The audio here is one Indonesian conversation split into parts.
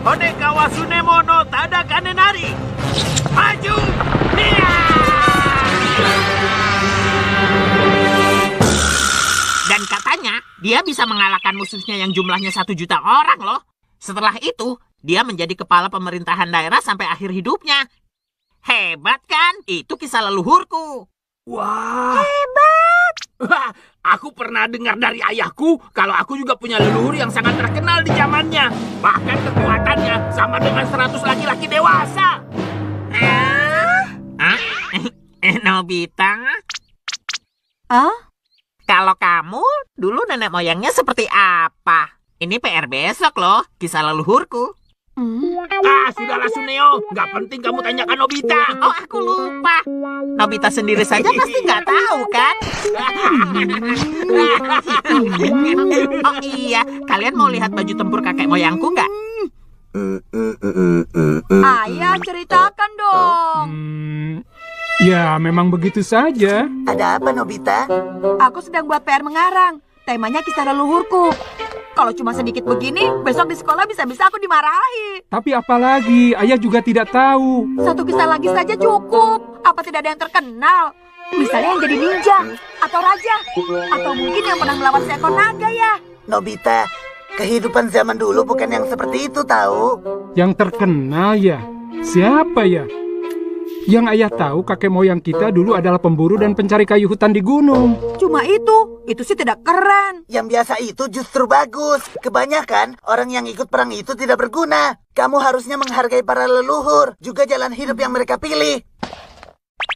Honekawa Tsunemo no Tada Kanenari. Maju! Hiya! Dan katanya, dia bisa mengalahkan musuhnya yang jumlahnya 1 juta orang loh. Setelah itu, dia menjadi kepala pemerintahan daerah sampai akhir hidupnya. Hebat kan? Itu kisah leluhurku. Wah. Hebat! Aku pernah dengar dari ayahku kalau aku juga punya leluhur yang sangat terkenal di zamannya. Bahkan kekuatannya sama dengan 100 laki-laki dewasa. Nobita? Kalau kamu, dulu nenek moyangnya seperti apa? Ini PR besok loh, kisah leluhurku. Sudahlah Suneo. Nggak penting kamu tanyakan Nobita. Oh, aku lupa. Nobita sendiri saja pasti nggak tahu, kan? Oh iya, kalian mau lihat baju tempur kakek moyangku nggak? Ayah, ceritakan dong. Ya, memang begitu saja. Ada apa, Nobita? Aku sedang buat PR mengarang. Temanya kisah leluhurku. Kalau cuma sedikit begini, besok di sekolah bisa-bisa aku dimarahi. Tapi apalagi, ayah juga tidak tahu. Satu kisah lagi saja cukup. Apa tidak ada yang terkenal? Misalnya yang jadi ninja, atau raja, atau mungkin yang pernah melawan seekor naga ya. Nobita, kehidupan zaman dulu bukan yang seperti itu tahu. Yang terkenal ya? Siapa ya? Yang ayah tahu kakek moyang kita dulu adalah pemburu dan pencari kayu hutan di gunung. Cuma itu sih tidak keren. Yang biasa itu justru bagus. Kebanyakan orang yang ikut perang itu tidak berguna. Kamu harusnya menghargai para leluhur, juga jalan hidup yang mereka pilih.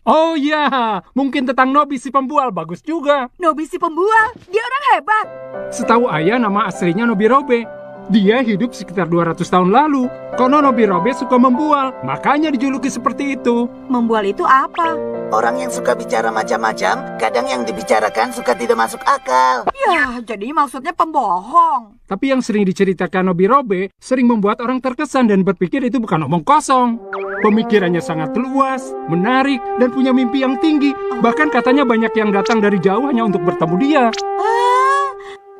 Oh ya, mungkin tentang Nobi si pembual bagus juga. Nobi si pembual, dia orang hebat. Setahu ayah nama aslinya Nobirobe. Dia hidup sekitar 200 tahun lalu. Kono Nobirobe suka membual, makanya dijuluki seperti itu. Membual itu apa? Orang yang suka bicara macam-macam, kadang yang dibicarakan suka tidak masuk akal. Ya, jadi maksudnya pembohong. Tapi yang sering diceritakan Nobirobe sering membuat orang terkesan dan berpikir itu bukan omong kosong. Pemikirannya sangat luas, menarik, dan punya mimpi yang tinggi. Bahkan katanya banyak yang datang dari jauh hanya untuk bertemu dia.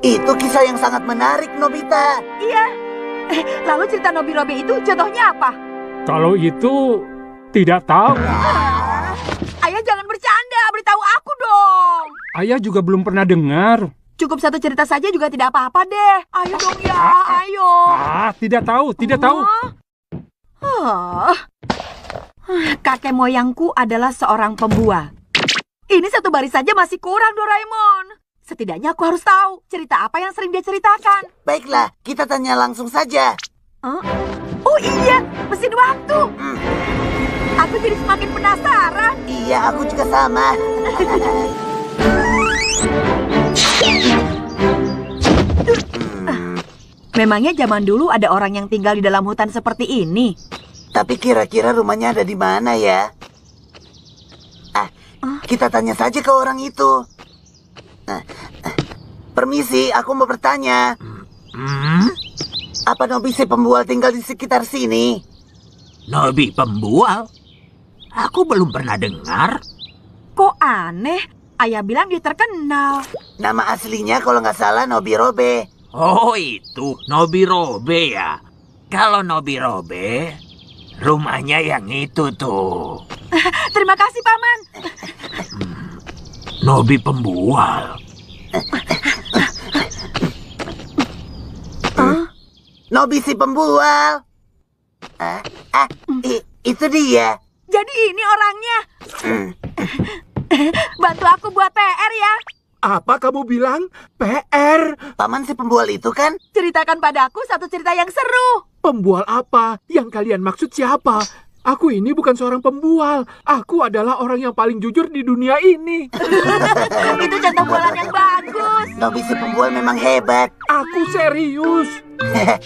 Itu kisah yang sangat menarik, Nobita. Iya. Lalu cerita Nobirobe itu contohnya apa? Kalau itu tidak tahu. Ayah jangan bercanda, beritahu aku dong. Ayah juga belum pernah dengar. Cukup satu cerita saja juga tidak apa-apa deh. Ayo dong ya, ayo. Tidak tahu, tidak tahu. Kakek moyangku adalah seorang pembual. Ini satu baris saja masih kurang, Doraemon. Setidaknya aku harus tahu cerita apa yang sering dia ceritakan. Baiklah, kita tanya langsung saja. Oh iya, mesin waktu. Aku jadi semakin penasaran. Iya, aku juga sama. Memangnya zaman dulu ada orang yang tinggal di dalam hutan seperti ini? Tapi kira-kira rumahnya ada di mana ya? Kita tanya saja ke orang itu. Permisi, aku mau bertanya. Apa Nobi si pembual tinggal di sekitar sini? Nobi pembual? Aku belum pernah dengar. Kok aneh? Ayah bilang dia terkenal. Nama aslinya kalau nggak salah Nobirobe. Oh itu, Nobirobe ya. Kalau Nobirobe, rumahnya yang itu tuh. Terima kasih, Paman. Nobi pembual. Nobi si pembual. Itu dia. Jadi ini orangnya. Bantu aku buat PR ya. Apa kamu bilang? PR? Paman si pembual itu kan? Ceritakan padaku satu cerita yang seru. Pembual apa? Yang kalian maksud siapa? Aku ini bukan seorang pembual. Aku adalah orang yang paling jujur di dunia ini. Itu contoh bualan yang bagus. Nobi si pembual memang hebat. Aku serius.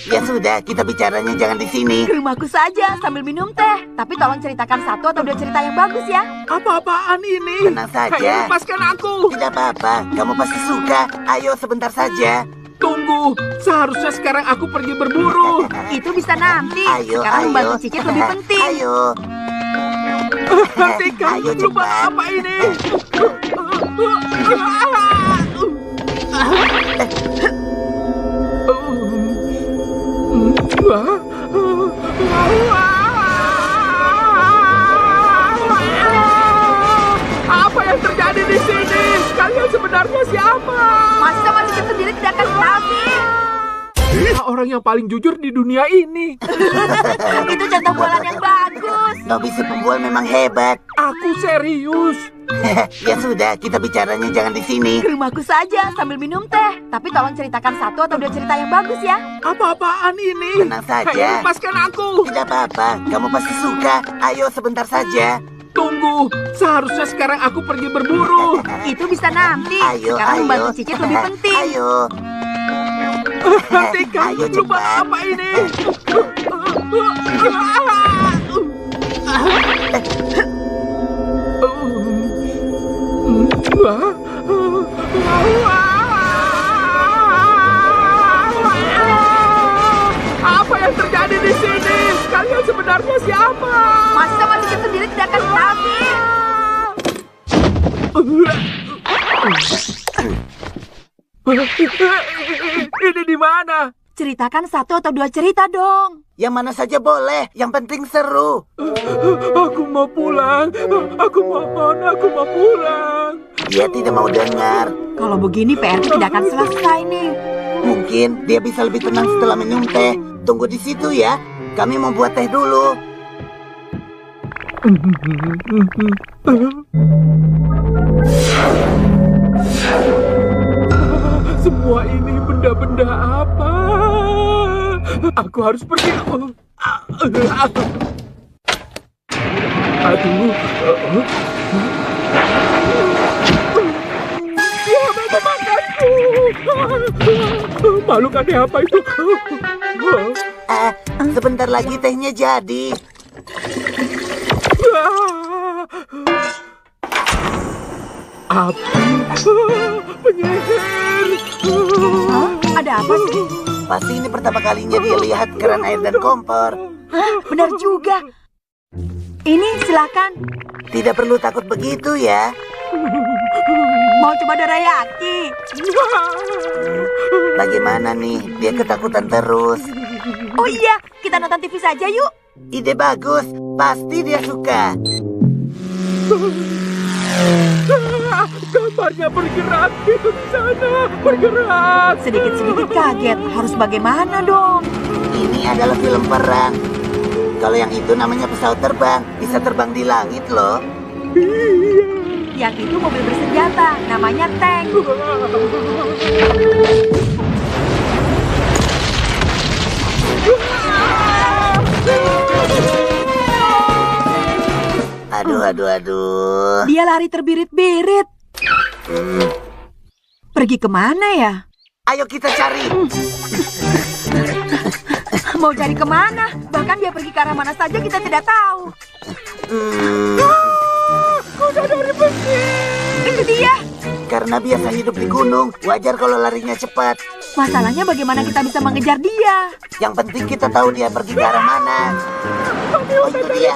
Ya sudah, kita bicaranya jangan di sini. Ke rumahku saja sambil minum teh. Tapi tolong ceritakan satu atau dua cerita yang bagus ya. Apa-apaan ini? Tenang saja. Ayo lepaskan aku. Tidak apa-apa, kamu pasti suka. Ayo sebentar saja. Tunggu, seharusnya sekarang aku pergi berburu. Itu bisa nanti. Ayo, Sekarang ayo. membantu cicit lebih penting. Ayo. Hentikan Ayo, coba cepat. apa ini? terjadi di sini? Kalian sebenarnya siapa? Masa manusia sendiri tidak akan tahu sih? Orang yang paling jujur di dunia ini. Itu contoh bualan yang bagus. Nobby si pembual memang hebat. Aku serius. Ya sudah, kita bicaranya jangan di sini. Ke rumahku saja sambil minum teh. Tapi tolong ceritakan 1 atau 2 cerita yang bagus ya. Apa-apaan ini? Tenang saja. Hei, lepaskan aku. Tidak apa-apa, kamu pasti suka. Ayo sebentar saja. Tunggu, seharusnya sekarang aku pergi berburu. Itu bisa nanti. Ayo, Sekarang ayo. membantu cicit lebih penting. Ayo. Hentikan, Ayo, lupa cepat. apa ini? Apa yang terjadi di sini? Kalian sebenarnya siapa? Masa manusia sendiri tidak akan tahu sih? Ini di mana? Ceritakan 1 atau 2 cerita dong. Yang mana saja boleh, yang penting seru. Aku mau pulang. Aku mohon, aku mau pulang. Dia tidak mau dengar. Kalau begini PR tidak akan selesai nih. Mungkin dia bisa lebih tenang setelah minum teh. Tunggu di situ ya. Kami mau buat teh dulu. Semua ini benda-benda apa? Aku harus pergi. Aduh. Dia memakanku. Makhluk aneh apa itu? Sebentar lagi tehnya jadi. Api. Penyihir. Hah? Ada apa sih? Pasti ini pertama kalinya dia lihat keran air dan kompor. Hah? Benar juga. Ini silakan. Tidak perlu takut begitu ya. Mau coba dorayaki? Bagaimana nih? Dia ketakutan terus. Oh iya, kita nonton TV saja yuk. Ide bagus. Pasti dia suka. Gambarnya bergerak. Itu di sana. Bergerak. Sedikit-sedikit kaget. Harus bagaimana dong? Ini adalah film perang. Kalau yang itu namanya pesawat terbang. Bisa terbang di langit loh. Yang itu mobil bersenjata. Namanya tank. Aduh. Dia lari terbirit-birit. Pergi kemana ya? Ayo kita cari. Mau cari kemana? Bahkan dia pergi ke arah mana saja kita tidak tahu. Kuda dari besi. Itu dia. Karena biasa hidup di gunung, wajar kalau larinya cepat. Masalahnya bagaimana kita bisa mengejar dia? Yang penting kita tahu dia pergi ke arah mana. Oh, itu dia.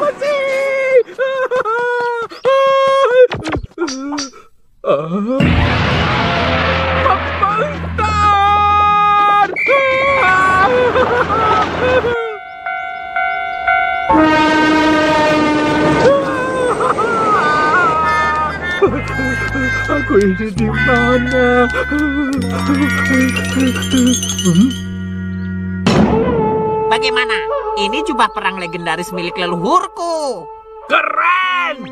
Aku ini di mana? Bagaimana? Ini jubah perang legendaris milik leluhurku. Keren!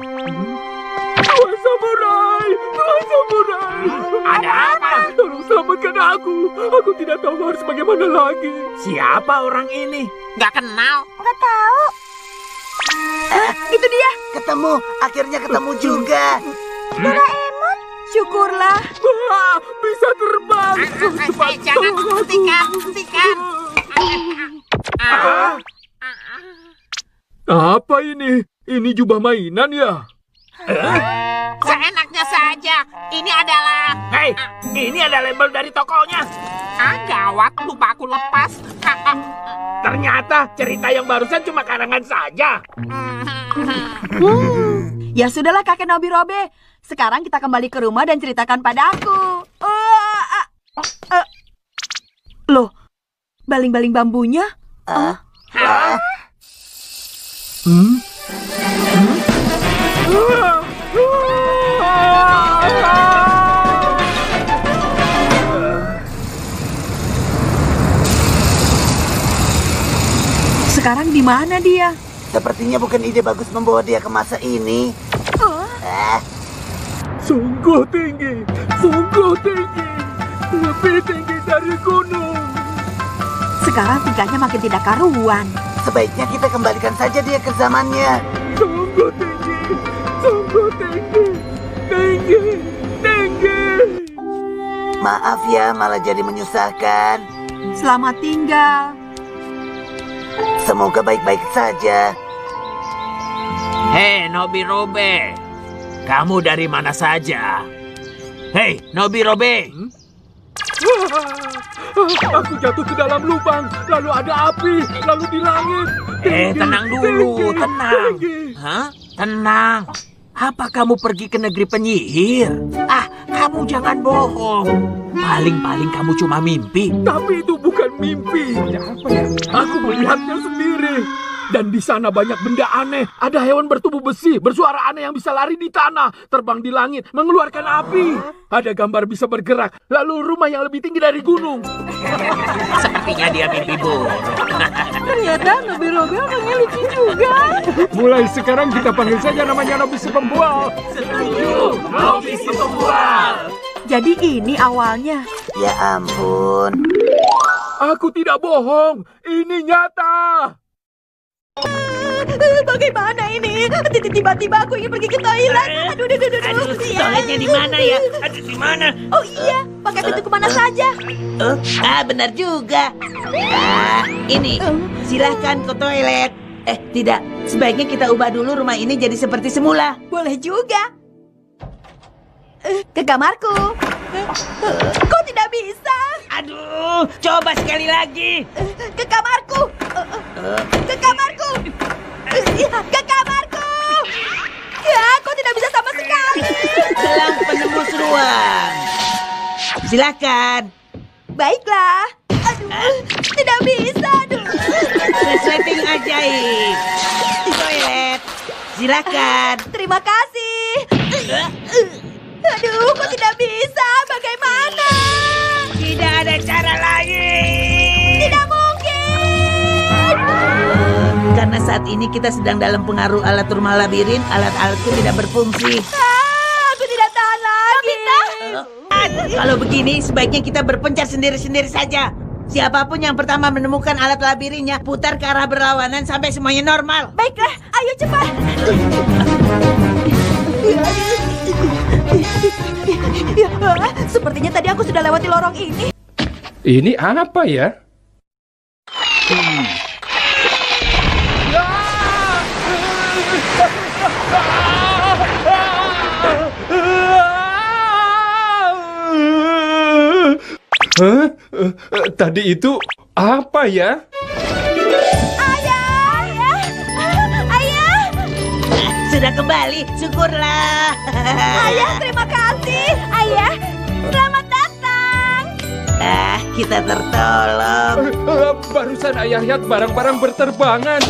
Tuan Samurai! Tuan Samurai! Ada apa? Tolong selamatkan aku. Aku tidak tahu harus bagaimana lagi. Siapa orang ini? Nggak kenal. Nggak tahu. Itu dia. Ketemu, akhirnya ketemu juga. Doraemon. Syukurlah. Wah, bisa terbang. Jangan, hentikan. Apa ini? Ini jubah mainan ya? Seenaknya saja. Ini adalah... Hei, ini ada label dari tokonya. Gawat, lupa aku lepas. Ternyata cerita yang barusan cuma karangan saja. Ya sudahlah kakek Nobirobe. Sekarang kita kembali ke rumah dan ceritakan padaku. Loh, baling-baling bambunya? Sekarang di mana dia? Sepertinya bukan ide bagus membawa dia ke masa ini. Sungguh tinggi, lebih tinggi dari gunung. Sekarang tingkahnya makin tidak karuan. Sebaiknya kita kembalikan saja dia ke zamannya. Sungguh tinggi, tinggi. Maaf ya, malah jadi menyusahkan. Selamat tinggal. Semoga baik-baik saja. Hei, Nobirobe. Kamu dari mana saja? Hei, Nobirobe. Aku jatuh ke dalam lubang, lalu ada api, lalu di langit. Tenang dulu, tenang. Tinggi. Hah? Tenang. Apa kamu pergi ke negeri penyihir? Kamu jangan bohong. Paling-paling kamu cuma mimpi. Tapi itu bukan mimpi. Apa ya? Aku melihatnya sendiri. Dan di sana banyak benda aneh. Ada hewan bertubuh besi, bersuara aneh yang bisa lari di tanah, terbang di langit, mengeluarkan api. Ada gambar bisa bergerak, lalu rumah yang lebih tinggi dari gunung. Sepertinya dia mimpi buruk. Ternyata Nobirobe orangnya lucu juga. Mulai sekarang kita panggil saja namanya Nobi si pembual. Setuju, Nobi si pembual. Jadi ini awalnya. Ya ampun. Aku tidak bohong, ini nyata. Bagaimana ini? Tiba-tiba aku ingin pergi ke toilet. Aduh. Toiletnya di mana ya? Aduh, di mana? Oh iya, pakai pintu kemana saja. Benar juga. Ini, silahkan ke toilet. Tidak, sebaiknya kita ubah dulu rumah ini jadi seperti semula. Boleh juga. Ke kamarku. Kok tidak bisa? Aduh, coba sekali lagi. Ke kamarku. Ke kamarku. Ke kamarku. Ya, kok tidak bisa sama sekali. Gelang penembus ruang. Silahkan. Baiklah. Aduh, tidak bisa. Aduh. Resleting ajaib. Toilet. Silahkan. Terima kasih. Aduh, kok tidak bisa? Bagaimana? Tidak ada cara lain. Tidak mungkin. Karena saat ini kita sedang dalam pengaruh alat rumah labirin, alat-alatku tidak berfungsi. Aku tidak tahan lagi. Kalau begini, sebaiknya kita berpencar sendiri-sendiri saja. Siapapun yang pertama menemukan alat labirinnya, putar ke arah berlawanan sampai semuanya normal. Baiklah, ayo cepat. Sepertinya tadi aku sudah lewati lorong ini. Ini apa ya? Hah? Tadi itu apa ya? Ayah! Ayah! Sudah kembali, syukurlah. Ayah, terima kasih. Ayah, selamat datang. Kita tertolong. Barusan ayah lihat barang-barang berterbangan.